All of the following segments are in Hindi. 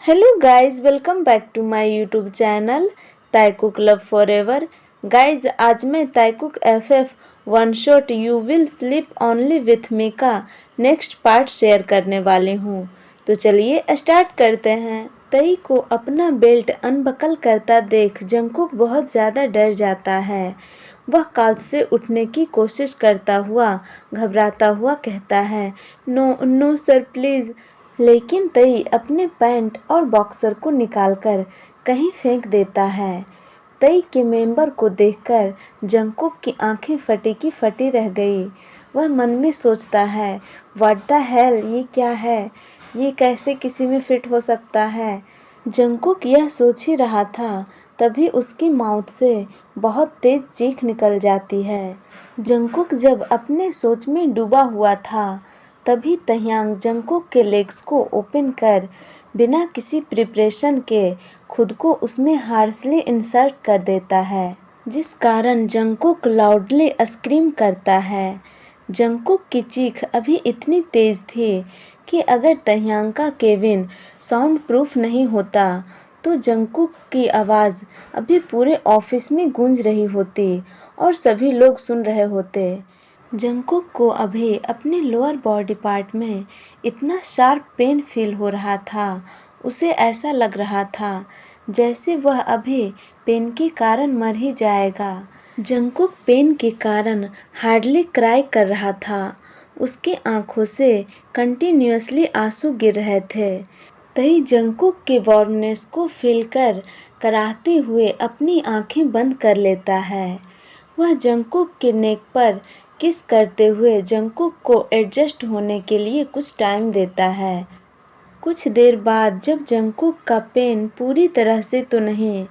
Hello guys, welcome back to my YouTube channel Taekook love forever. Guys आज मैं Taekook FF one shot you will sleep only with me का नेक्स्ट पार्ट शेयर करने वाली हूँ। तो चलिए स्टार्ट करते हैं। तई को अपना बेल्ट अनबकल करता देख जंकुक बहुत ज़्यादा डर जाता है। वह काउच से उठने की कोशिश करता हुआ घबराता हुआ कहता है, नो नो सर प्लीज़। लेकिन तई अपने पैंट और बॉक्सर को निकालकर कहीं फेंक देता है। तई के मेंबर को देखकर जंकुक की आंखें फटी की फटी रह गई। वह मन में सोचता है, व्हाट द हेल, ये क्या है? ये कैसे किसी में फिट हो सकता है? जंकुक यह सोच ही रहा था, तभी उसकी माउथ से बहुत तेज चीख निकल जाती है। जंकुक जब अपने सोच में डूबा हुआ था, तभी तह्यांग जंकुक के लेग्स को ओपन कर बिना किसी प्रिपरेशन के खुद को उसमें हार्शली इंसर्ट कर देता है, जिस कारण जंकुक लाउडली स्क्रीम करता है। जंकुक की चीख अभी इतनी तेज थी कि अगर तह्यांग का केबिन साउंड प्रूफ नहीं होता तो जंकुक की आवाज़ अभी पूरे ऑफिस में गूंज रही होती और सभी लोग सुन रहे होते। जंकुक को अभी अपने लोअर बॉडी पार्ट में इतना शार्प पेन फील हो रहा था, उसे ऐसा लग रहा था जैसे वह अभी पेन के कारण मर ही जाएगा। जंकुक पेन के कारण हार्डली क्राई कर रहा था। उसकी आंखों से कंटिन्यूअसली आंसू गिर रहे थे। तई जंकुक के वार्मनेस को फील कर कराहते हुए अपनी आंखें बंद कर लेता है। वह जंकुक के नेक पर किस करते हुए जंकुक को एडजस्ट होने के लिए कुछ टाइम देता है। कुछ देर बाद जब जंकुक का पेन पूरी तरह से तो नहीं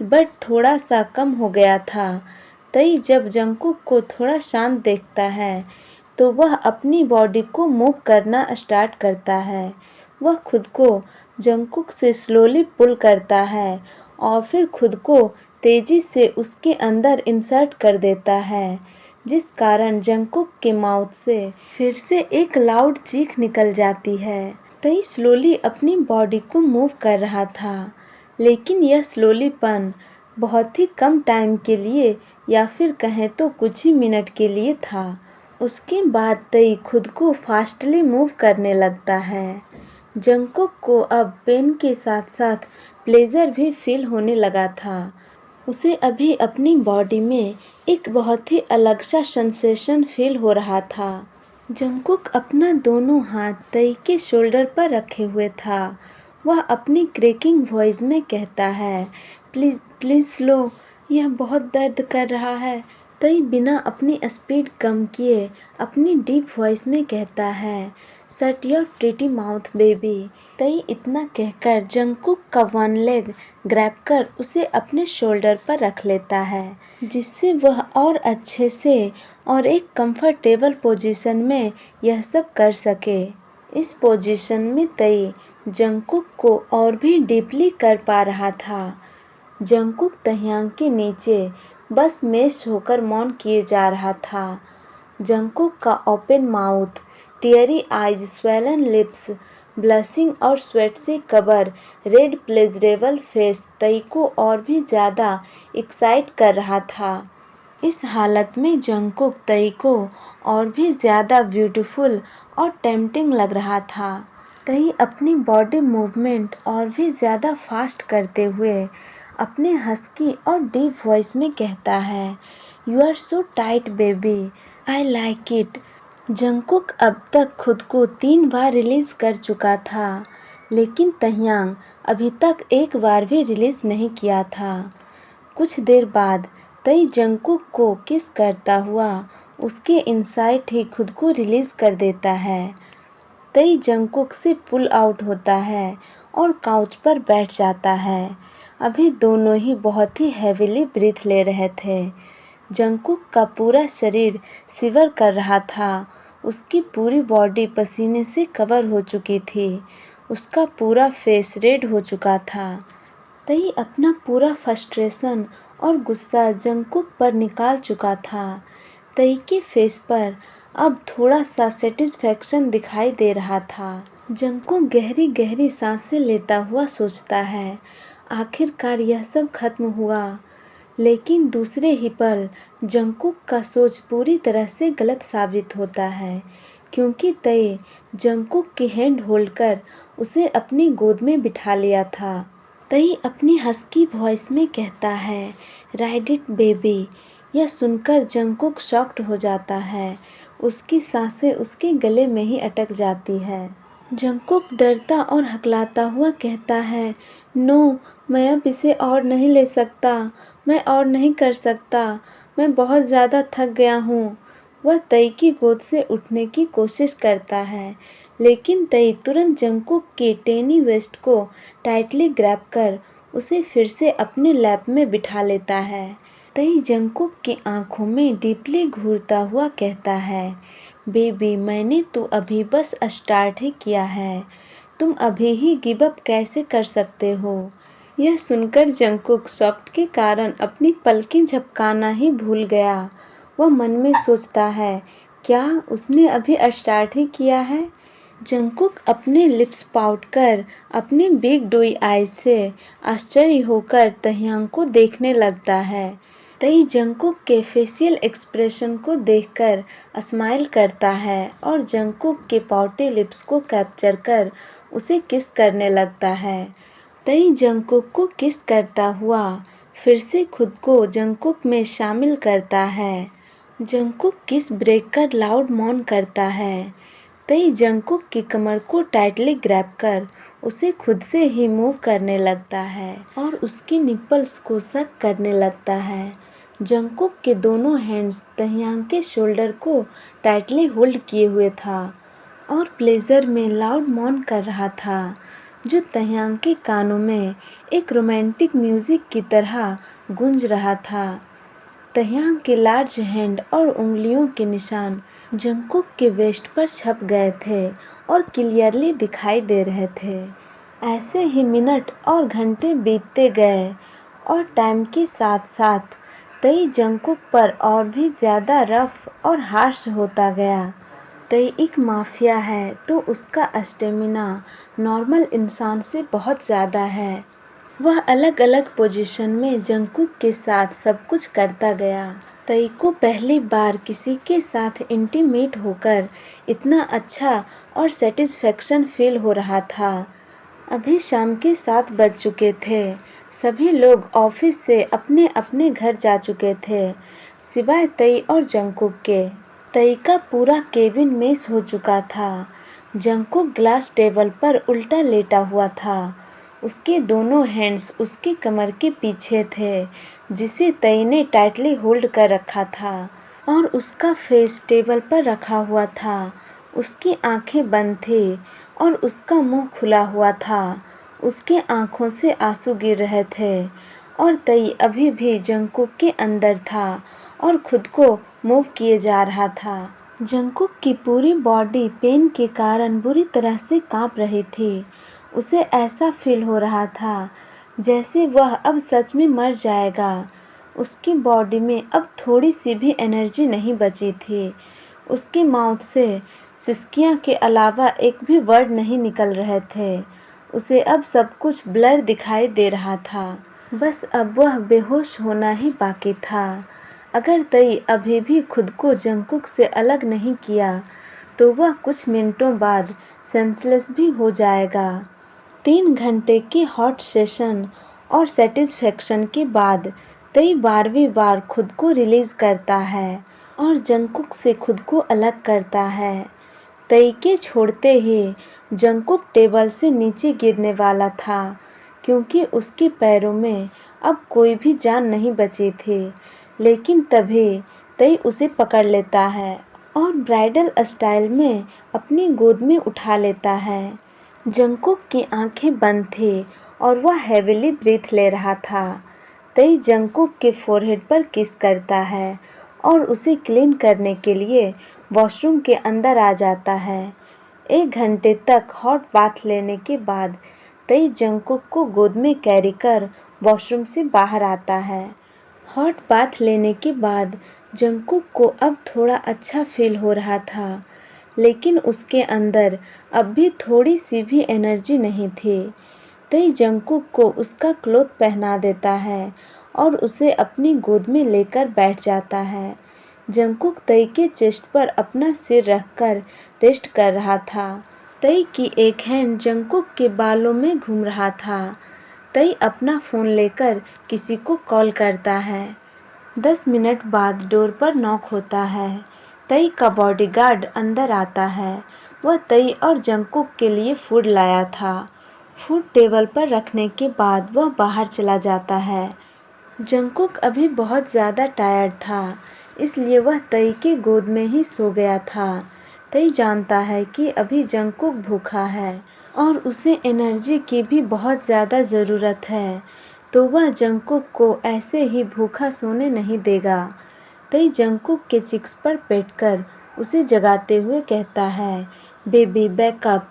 बट थोड़ा सा कम हो गया था, तई जब जंकुक को थोड़ा शांत देखता है तो वह अपनी बॉडी को मूव करना स्टार्ट करता है। वह खुद को जंकुक से स्लोली पुल करता है और फिर खुद को तेजी से उसके अंदर इंसर्ट कर देता है, जिस कारण जंकुक के माउथ से फिर से एक लाउड चीख निकल जाती है। तई स्लोली अपनी बॉडी को मूव कर रहा था, लेकिन यह स्लोलीपन बहुत ही कम टाइम के लिए या फिर कहें तो कुछ ही मिनट के लिए था। उसके बाद तई खुद को फास्टली मूव करने लगता है। जंकुक को अब पेन के साथ साथ प्लेजर भी फील होने लगा था। उसे अभी अपनी बॉडी में एक बहुत ही अलग सा सेंसेशन फील हो रहा था। जंकुक अपना दोनों हाथ तई के शोल्डर पर रखे हुए था। वह अपनी क्रैकिंग वॉइस में कहता है, प्लीज़ प्लीज़ स्लो, यह बहुत दर्द कर रहा है। तई बिना अपनी स्पीड कम किए अपनी डीप वॉइस में कहता है, shut your pretty mouth baby. तई इतना कहकर जंकुक का वन लेग ग्रैब कर उसे अपने शोल्डर पर रख लेता है, जिससे वह और अच्छे से और एक कंफर्टेबल पोजीशन में यह सब कर सके। इस पोजीशन में तई जंकुक को और भी डीपली कर पा रहा था। जंकुक तह्यांग के नीचे बस मेश होकर मौन किए जा रहा था। जंकुक का open mouth, teary eyes, swollen lips, blushing और स्वेट से कवर रेड प्लेजरेबल फेस तई को और भी ज़्यादा एक्साइट कर रहा था। इस हालत में जंकुक तई को और भी ज़्यादा ब्यूटीफुल और टेम्पटिंग लग रहा था। तई अपनी बॉडी मूवमेंट और भी ज़्यादा फास्ट करते हुए अपने हस्की और डीप वॉइस में कहता है, you are so tight baby, I like it. Jungkook अब तक खुद को 3 बार रिलीज कर चुका था, लेकिन तह्यांग अभी तक एक बार भी रिलीज नहीं किया था। कुछ देर बाद तई जंकुक को किस करता हुआ उसके इनसाइड ही खुद को रिलीज कर देता है। तई जंकुक से पुल आउट होता है और काउच पर बैठ जाता है। अभी दोनों ही बहुत ही हैवीली ब्रीथ ले रहे थे। जंकुक का पूरा शरीर शिवर कर रहा था। उसकी पूरी बॉडी पसीने से कवर हो चुकी थी। उसका पूरा फेस रेड हो चुका था। तई अपना पूरा फ्रस्ट्रेशन और गुस्सा जंकुक पर निकाल चुका था। तई के फेस पर अब थोड़ा सा सेटिस्फैक्शन दिखाई दे रहा था। जंकुक गहरी गहरी सांसें लेता हुआ सोचता है, आखिरकार यह सब खत्म हुआ। लेकिन दूसरे ही पल जंकुक का सोच पूरी तरह से गलत साबित होता है, क्योंकि तय जंकुक की हैंड होल्ड कर उसे अपनी गोद में बिठा लिया था। तय अपनी हस्की वॉइस में कहता है, राइड इट बेबी। यह सुनकर जंकुक शॉक्ड हो जाता है, उसकी सांसें उसके गले में ही अटक जाती है। जंकुक डरता और हकलाता हुआ कहता है, नो, मैं अब इसे और नहीं ले सकता, मैं और नहीं कर सकता, मैं बहुत ज़्यादा थक गया हूँ। वह तई की गोद से उठने की कोशिश करता है, लेकिन तई तुरंत जंकुक की टेनी वेस्ट को टाइटली ग्रैब कर उसे फिर से अपने लैप में बिठा लेता है। तई जंकुक की आंखों में डीपली घूरता हुआ कहता है, बेबी, मैंने तो अभी बस स्टार्ट ही किया है, तुम अभी ही गिव अप कैसे कर सकते हो। यह सुनकर जंकुक शॉक के कारण अपनी पलकें झपकाना ही भूल गया। वह मन में सोचता है, क्या उसने अभी स्टार्ट ही किया है। जंकुक अपने लिप्स पाउट कर अपने बिग डोई आईज से आश्चर्य होकर तह्यांग को देखने लगता है। तई जंकुक के फेशियल एक्सप्रेशन को देखकर स्माइल करता है और जंकुक के पाउटे लिप्स को कैप्चर कर उसे किस करने लगता है। तई जंकुक को किस करता हुआ फिर से खुद को जंकुक में शामिल करता है। जंकुक किस ब्रेक कर लाउड मौन करता है। तई जंकुक की कमर को टाइटली ग्रैब कर उसे खुद से ही मूव करने लगता है और उसकी निप्पल्स को सक करने लगता है। जंकुक के दोनों हैंड्स तह्यांग के शोल्डर को टाइटली होल्ड किए हुए था और प्लेजर में लाउड मौन कर रहा था, जो तह्यांग के कानों में एक रोमांटिक म्यूजिक की तरह गूंज रहा था। तह्यांग के लार्ज हैंड और उंगलियों के निशान जंकुक के वेस्ट पर छप गए थे और क्लियरली दिखाई दे रहे थे। ऐसे ही मिनट और घंटे बीतते गए और टाइम के साथ साथ तई जंकुक पर और भी ज़्यादा रफ और हार्श होता गया। तई एक माफिया है तो उसका स्टेमिना नॉर्मल इंसान से बहुत ज़्यादा है। वह अलग अलग पोजीशन में जंकुक के साथ सब कुछ करता गया। तई को पहली बार किसी के साथ इंटीमेट होकर इतना अच्छा और सेटिस्फेक्शन फील हो रहा था। अभी शाम के 7 बज चुके थे। सभी लोग ऑफिस से अपने अपने घर जा चुके थे, सिवाय तई और जंकुक के। तई का पूरा केबिन मेस हो चुका था। जंकुक ग्लास टेबल पर उल्टा लेटा हुआ था। उसके दोनों हैंड्स उसकी कमर के पीछे थे, जिसे तई ने टाइटली होल्ड कर रखा था, और उसका फेस टेबल पर रखा हुआ था। उसकी आंखें बंद थी और उसका मुंह खुला हुआ था। उसके आंखों से आंसू गिर रहे थे और तई अभी भी जंकुक के अंदर था और खुद को मूव किए जा रहा था। जंकुक की पूरी बॉडी पेन के कारण बुरी तरह से कांप रही थी। उसे ऐसा फील हो रहा था जैसे वह अब सच में मर जाएगा। उसकी बॉडी में अब थोड़ी सी भी एनर्जी नहीं बची थी। उसके माउथ से सिसकियां के अलावा एक भी वर्ड नहीं निकल रहे थे। उसे अब सब कुछ ब्लर दिखाई दे रहा था। बस अब वह बेहोश होना ही बाकी था। अगर तई अभी भी खुद को जंकुक से अलग नहीं किया तो वह कुछ मिनटों बाद सेंसलेस भी हो जाएगा। 3 घंटे के हॉट सेशन और सेटिस्फेक्शन के बाद तई 12वीं बार खुद को रिलीज करता है और जंकुक से खुद को अलग करता है। तई के छोड़ते ही जंकुक टेबल से नीचे गिरने वाला था, क्योंकि उसके पैरों में अब कोई भी जान नहीं बची थी। लेकिन तभी तई उसे पकड़ लेता है और ब्राइडल स्टाइल में अपनी गोद में उठा लेता है। जंकुक की आंखें बंद थी और वह हैविली ब्रीथ ले रहा था। तई जंकुक के फोरहेड पर किस करता है और उसे क्लीन करने के लिए वॉशरूम के अंदर आ जाता है। 1 घंटे तक हॉट बाथ लेने के बाद तई जंकुक को गोद में कैरी कर वॉशरूम से बाहर आता है। हॉट बाथ लेने के बाद जंकुक को अब थोड़ा अच्छा फील हो रहा था, लेकिन उसके अंदर अब भी थोड़ी सी भी एनर्जी नहीं थी। तई जंगकुक को उसका क्लोथ पहना देता है और उसे अपनी गोद में लेकर बैठ जाता है। जंगकुक तई के चेस्ट पर अपना सिर रखकर रेस्ट कर रहा था। तई की एक हैंड जंगकुक के बालों में घूम रहा था। तई अपना फ़ोन लेकर किसी को कॉल करता है। 10 मिनट बाद डोर पर नॉक होता है। तई का बॉडीगार्ड अंदर आता है। वह तई और जंगकुक के लिए फूड लाया था। फूड टेबल पर रखने के बाद वह बाहर चला जाता है। जंगकुक अभी बहुत ज़्यादा टायर्ड था, इसलिए वह तई के गोद में ही सो गया था। तई जानता है कि अभी जंगकुक भूखा है और उसे एनर्जी की भी बहुत ज़्यादा ज़रूरत है, तो वह जंगकुक को ऐसे ही भूखा सोने नहीं देगा। तई जंगकुक के चिक्स पर बैठकर उसे जगाते हुए कहता है, बेबी बैकअप।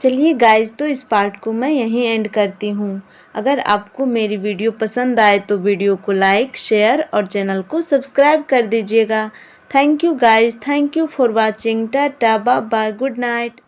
चलिए गाइज, तो इस पार्ट को मैं यहीं एंड करती हूँ। अगर आपको मेरी वीडियो पसंद आए तो वीडियो को लाइक, शेयर और चैनल को सब्सक्राइब कर दीजिएगा। Thank you guys, thank you for watching. Tata, bye bye, good night.